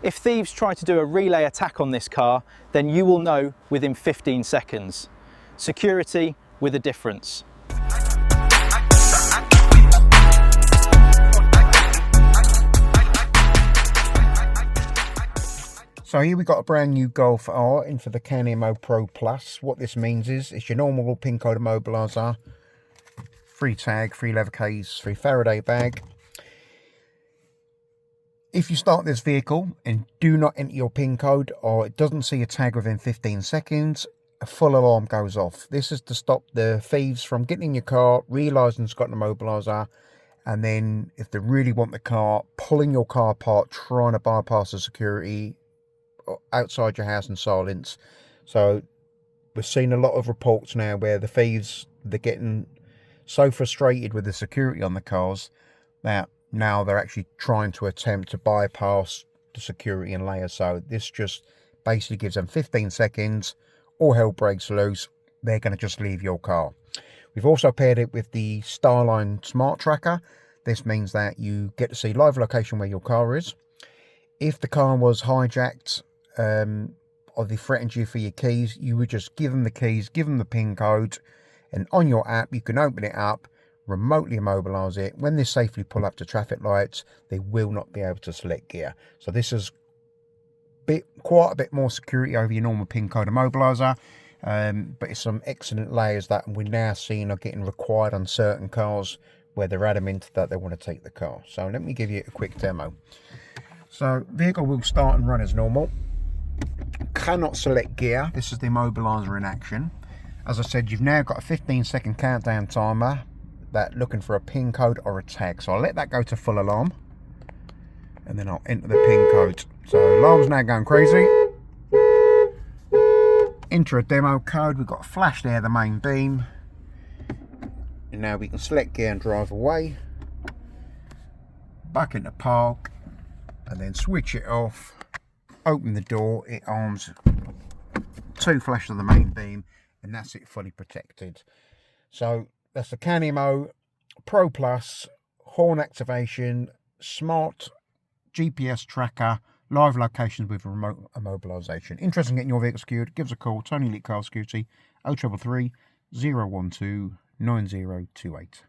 If thieves try to do a relay attack on this car, then you will know within 15 seconds. Security with a difference. So here we've got a brand new Golf R in for the CAN Immo Pro Plus. What this means is it's your normal pin code immobiliser, free tag, free leather case, free Faraday bag. If you start this vehicle and do not enter your pin code, or it doesn't see a tag within 15 seconds, a full alarm goes off. This is to stop the thieves from getting in your car, realising it's got an immobiliser, and then if they really want the car, pulling your car apart, trying to bypass the security outside your house in silence. So we're seeing a lot of reports now where the thieves, they're getting so frustrated with the security on the cars that now they're actually trying to attempt to bypass the security and layer. So this just basically gives them 15 seconds, all hell breaks loose, they're going to just leave your car. We've also paired it with the StarLine smart tracker. This means that you get to see live location where your car is. If the car was hijacked or they threatened you for your keys, you would just give them the keys, give them the pin code, and on your app you can open it up, remotely immobilise it. When they safely pull up to traffic lights, they will not be able to select gear. So this is quite a bit more security over your normal pin code immobiliser, but it's some excellent layers that we're now seeing are getting required on certain cars where they're adamant that they want to take the car. So let me give you a quick demo. So vehicle will start and run as normal. Cannot select gear. This is the immobiliser in action. As I said, you've now got a 15-second countdown timer that looking for a pin code or a tag. So I'll let that go to full alarm and then I'll enter the pin code. So alarm's now going crazy. Enter a demo code. We've got a flash there, the main beam. And now we can select gear and drive away. Back into park. And then switch it off. Open the door. It arms 2 flashes of the main beam. And that's it, fully protected. So that's the CAN Immo Pro Plus, horn activation, smart GPS tracker, live locations with remote immobilisation. Interested in getting your vehicle secured? Give us a call. Tony Elite Car Security, 0333 012 9028.